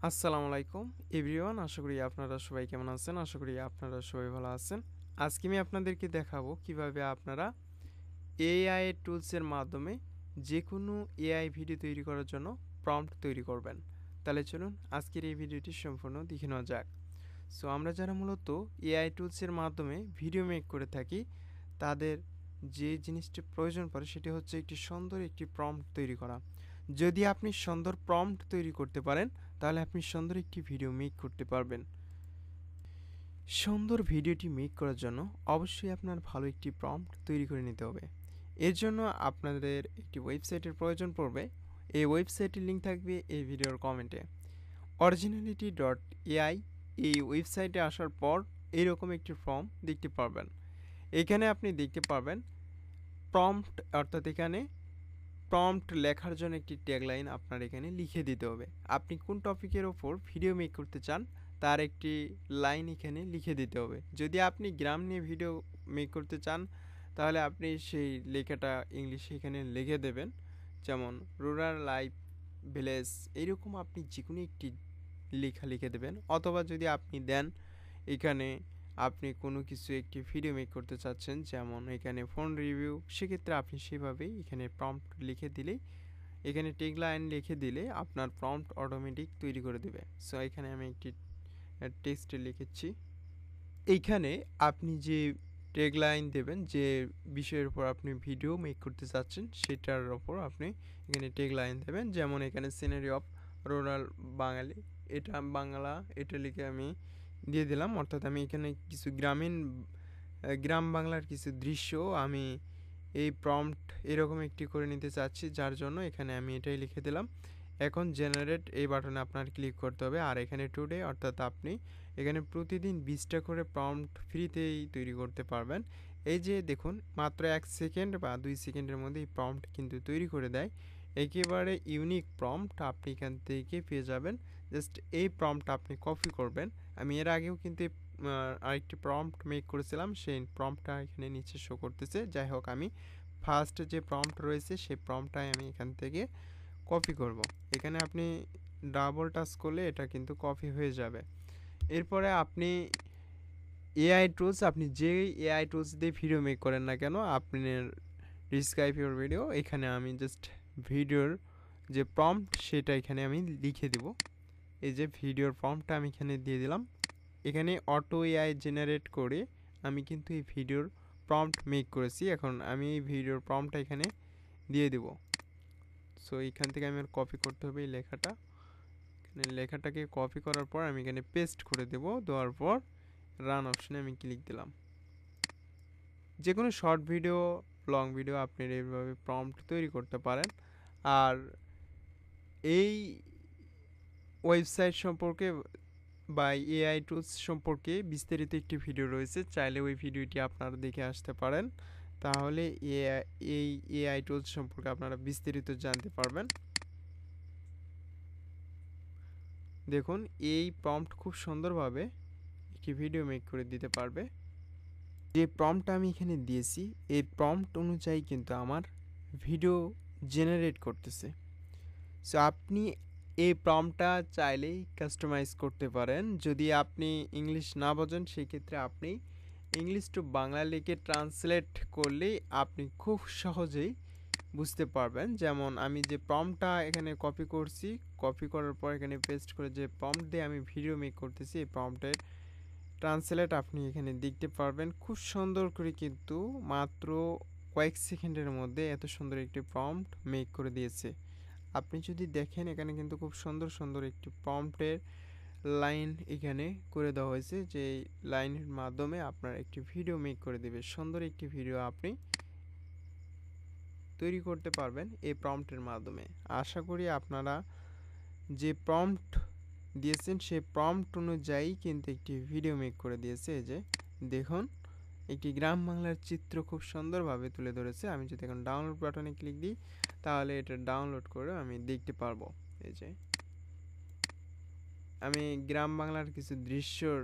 আসসালামু আলাইকুম এভরিওয়ান, আশা করি আপনারা সবাই কেমন আছেন। আশা করি আপনারা সবাই ভালো আছেন। আজকে আমি আপনাদেরকে দেখাবো কিভাবে আপনারা এআই টুলসের মাধ্যমে যে কোনো এআই ভিডিও তৈরি করার জন্য প্রম্পট তৈরি করবেন। তাহলে চলুন আজকের এই ভিডিওটি সম্পূর্ণ দেখে নেওয়া যাক। সো আমরা যারা মূলত এআই টুলসের মাধ্যমে ভিডিও মেক করে থাকি, তাদের যে জিনিসটি প্রয়োজন পড়ে সেটি হচ্ছে একটি সুন্দর একটি প্রম্পট তৈরি করা। যদি আপনি সুন্দর প্রম্পট তৈরি করতে পারেন, তাহলে আপনি সুন্দর একটি ভিডিও মেক করতে পারবেন। সুন্দর ভিডিওটি মেক করার জন্য অবশ্যই আপনার ভালো একটি প্রম্পট তৈরি করে নিতে হবে। এর জন্য আপনাদের একটি ওয়েবসাইটের প্রয়োজন পড়বে। এই ওয়েবসাইটের লিঙ্ক থাকবে এই ভিডিওর কমেন্টে। originality.ai এই ওয়েবসাইটে আসার পর এইরকম একটি ফর্ম দেখতে পারবেন। এখানে আপনি দেখতে পারবেন প্রম্পট, অর্থাৎ এখানে প্রম্পট লেখার জন্য একটি ট্যাগলাইন আপনার এখানে লিখে দিতে হবে। আপনি কোন টপিকের ওপর ভিডিও মেক করতে চান তার একটি লাইন এখানে লিখে দিতে হবে। যদি আপনি গ্রাম নিয়ে ভিডিও মেক করতে চান, তাহলে আপনি সেই লেখাটা ইংলিশে এখানে লিখে দেবেন, যেমন রুরাল লাইফ, ভিলেজ, এইরকম আপনি যে কোনো একটি লেখা লিখে দেবেন। অথবা যদি আপনি দেন এখানে আপনি কোনো কিছু একটি ভিডিও মেক করতে চাচ্ছেন, যেমন এখানে ফোন রিভিউ, সেক্ষেত্রে আপনি সেভাবেই এখানে প্রম্পট লিখে দিলেই, এখানে ট্যাগলাইন লিখে দিলে আপনার প্রম্পট অটোমেটিক তৈরি করে দেবে। সো এখানে আমি একটি টেক্সট লিখেছি। এইখানে আপনি যে ট্যাগলাইন দেবেন, যে বিষয়ের উপর আপনি ভিডিও মেক করতে চাচ্ছেন সেটার ওপর আপনি এখানে ট্যাগলাইন দেবেন। যেমন এখানে সিনারি অফ রুরাল বাঙালি, এটা বাংলা, এটা লিখে আমি দিয়ে দিলাম। অর্থাৎ আমি এখানে কিছু গ্রাম বাংলার কিছু দৃশ্য আমি এই প্রম্পট এরকম একটি করে নিতে চাচ্ছি, যার জন্য এখানে আমি এটাই লিখে দিলাম। এখন জেনারেট এই বাটনে আপনার ক্লিক করতে হবে। আর এখানে টুডে, অর্থাৎ আপনি এখানে প্রতিদিন 20টা করে প্রম্পট ফ্রিতেই তৈরি করতে পারবেন। এই যে দেখুন, মাত্র 1 সেকেন্ড বা 2 সেকেন্ডের মধ্যে এই প্রম্পট কিন্তু তৈরি করে দেয়। একেবারে ইউনিক প্রম্পট আপনি এখান থেকে পেয়ে যাবেন। জাস্ট এই প্রম্পট আপনি কপি করবেন। আমি এর আগেও কিন্তু আরেকটি প্রম্পট মেক করেছিলাম, সেই প্রম্পটটা এখানে নিচে শো করতেছে। যাই হোক, আমি ফার্স্ট যে প্রম্পট রয়েছে সেই প্রম্পটটাই আমি এখান থেকে কপি করব। এখানে আপনি ডাবল টাচ করলে এটা কিন্তু কপি হয়ে যাবে। এরপরে আপনি এআই টুলস, আপনি যে এআই টুলস দিয়ে ভিডিও মেক করেন না কেন, আপনার ডিসক্রাইব ইউর ভিডিও, এখানে আমি জাস্ট ভিডিওর যে প্রম্পট সেটা এখানে আমি লিখে দিব। এই যে ভিডিওর প্রম্পটটা আমি এখানে দিয়ে দিলাম। এখানে অটো এআই জেনারেট করে আমি কিন্তু এই ভিডিওর প্রম্পট মেক করেছি। এখন আমি এই ভিডিওর প্রম্পটটা এখানে দিয়ে দেব। সো এইখান থেকে আমি কপি করতে হবে এই লেখাটা। এখানে লেখাটাকে কপি করার পর আমি এখানে পেস্ট করে দেব। দেওয়ার পর রান অপশনে আমি ক্লিক দিলাম। যে কোনো শর্ট ভিডিও, লং ভিডিও আপনি এইভাবে প্রম্পট তৈরি করতে পারেন। আর এই ওয়েবসাইট সম্পর্কে বা এআই টুলস সম্পর্কে বিস্তারিত একটি ভিডিও রয়েছে, চাইলে ওই ভিডিওটি আপনারা দেখে আসতে পারেন। তাহলে এই এআই টুলস সম্পর্কে আপনারা বিস্তারিত জানতে পারবেন। দেখুন, এই প্রম্পট খুব সুন্দরভাবে একটি ভিডিও মেক করে দিতে পারবে। যে প্রম্পটটা আমি এখানে দিয়েছি, এই প্রম্পট অনুযায়ী কিন্তু আমার ভিডিও জেনারেট করতেছে। সো আপনি এই প্রম্পটটা চাইলেই কাস্টমাইজ করতে পারেন। যদি আপনি ইংলিশ না বোঝেন, সেক্ষেত্রে আপনি ইংলিশ টু বাংলা লিখে ট্রান্সলেট করলেই আপনি খুব সহজেই বুঝতে পারবেন। যেমন আমি যে প্রম্পটটা এখানে কপি করছি, কপি করার পর এখানে পেস্ট করে যে প্রম্পট দিয়ে আমি ভিডিও মেক করতেছি, এই প্রম্পটের ট্রান্সলেট আপনি এখানে দেখতে পারবেন। খুব সুন্দর করে কিন্তু মাত্র কয়েক সেকেন্ডের মধ্যে এত সুন্দর একটি প্রম্পট মেক করে দিয়েছে। আপনি যদি দেখেন, এখানে কিন্তু খুব সুন্দর সুন্দর একটি প্রম্পটের লাইন এখানে করে দেওয়া হয়েছে, যে লাইনের মাধ্যমে আপনার একটি ভিডিও মেক করে দেবে। সুন্দর একটি ভিডিও আপনি তৈরি করতে পারবেন এই প্রম্পটের মাধ্যমে। আশা করি আপনারা যে প্রম্পট দিয়েছেন সেই প্রম্পট অনুযায়ী কিন্তু একটি ভিডিও মেক করে দিয়েছে। এই যে দেখুন, একটি গ্রাম বাংলার চিত্র খুব সুন্দরভাবে তুলে ধরেছে। আমি যদি এখন ডাউনলোড বাটনে ক্লিক দিই, তাহলে এটা ডাউনলোড করে আমি দেখতে পারবো। এই যে আমি গ্রাম বাংলার কিছু দৃশ্যর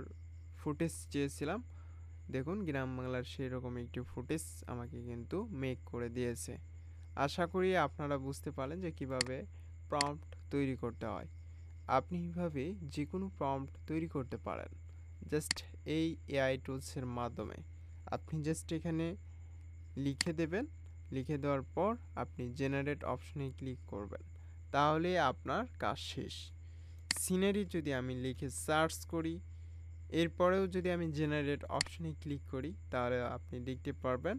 ফুটেজ চেয়েছিলাম, দেখুন গ্রাম বাংলার সেই রকম একটি ফুটেজ আমাকে কিন্তু মেক করে দিয়েছে। আশা করি আপনারা বুঝতে পারলেন যে কিভাবে প্রম্পট তৈরি করতে হয়। আপনি এভাবে যে কোনো প্রম্পট তৈরি করতে পারেন জাস্ট এই এআই টুলসের মাধ্যমে। আপনি জাস্ট এখানে লিখে দেবেন, লিখে দেওয়ার পর আপনি জেনারেট অপশনে ক্লিক করবেন, তাহলে আপনার কাজ শেষ। সিনারি যদি আমি লিখে সার্চ করি, এরপরেও যদি আমি জেনারেট অপশনে ক্লিক করি, তাহলে আপনি দেখতে পারবেন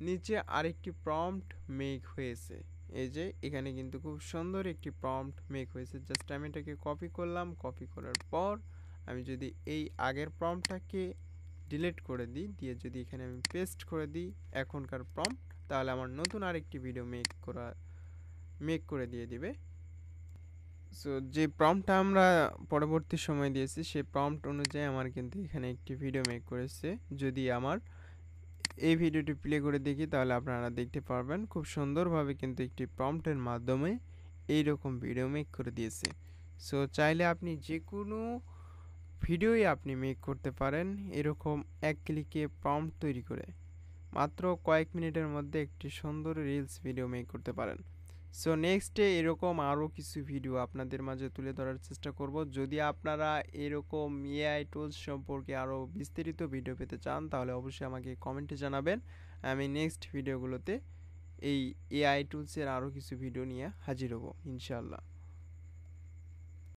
নিচে আরেকটি প্রম্পট মেক হয়েছে। এই যে এখানে কিন্তু খুব সুন্দর একটি প্রম্পট মেক হয়েছে। জাস্ট আমি এটাকে কপি করলাম, কপি করার পর আমি যদি এই আগের প্রম্পটটাকে ডিলিট করে দিই, দিয়ে যদি এখানে আমি পেস্ট করে দিই এখনকার প্রম্পট, তাহলে আমার নতুন আরেকটি ভিডিও মেক করে দিয়ে দিবে। সো যে প্রম্পটটা আমরা পরবর্তী সময় দিয়েছি সেই প্রম্পট অনুযায়ী আমার কিন্তু এখানে একটি ভিডিও মেক করেছে। যদি আমার এই ভিডিওটি প্লে করে দেখি, তাহলে আপনারা দেখতে পারবেন খুব সুন্দরভাবে কিন্তু একটি প্রম্পটের মাধ্যমে এইরকম ভিডিও মেক করে দিয়েছে। সো চাইলে আপনি যে কোনো ভিডিওই আপনি মেক করতে পারেন এরকম এক ক্লিকে প্রম্পট তৈরি করে। মাত্র কয়েক মিনিটের মধ্যে একটি সুন্দর রিলস ভিডিও মেক করতে পারেন। সো নেক্সটে এরকম আরও কিছু ভিডিও আপনাদের মাঝে তুলে ধরার চেষ্টা করব। যদি আপনারা এরকম এআই টুলস সম্পর্কে আরও বিস্তারিত ভিডিও পেতে চান, তাহলে অবশ্যই আমাকে কমেন্টে জানাবেন। আমি নেক্সট ভিডিওগুলোতে এই এআই টুলসের আরও কিছু ভিডিও নিয়ে হাজির হব ইনশাআল্লাহ।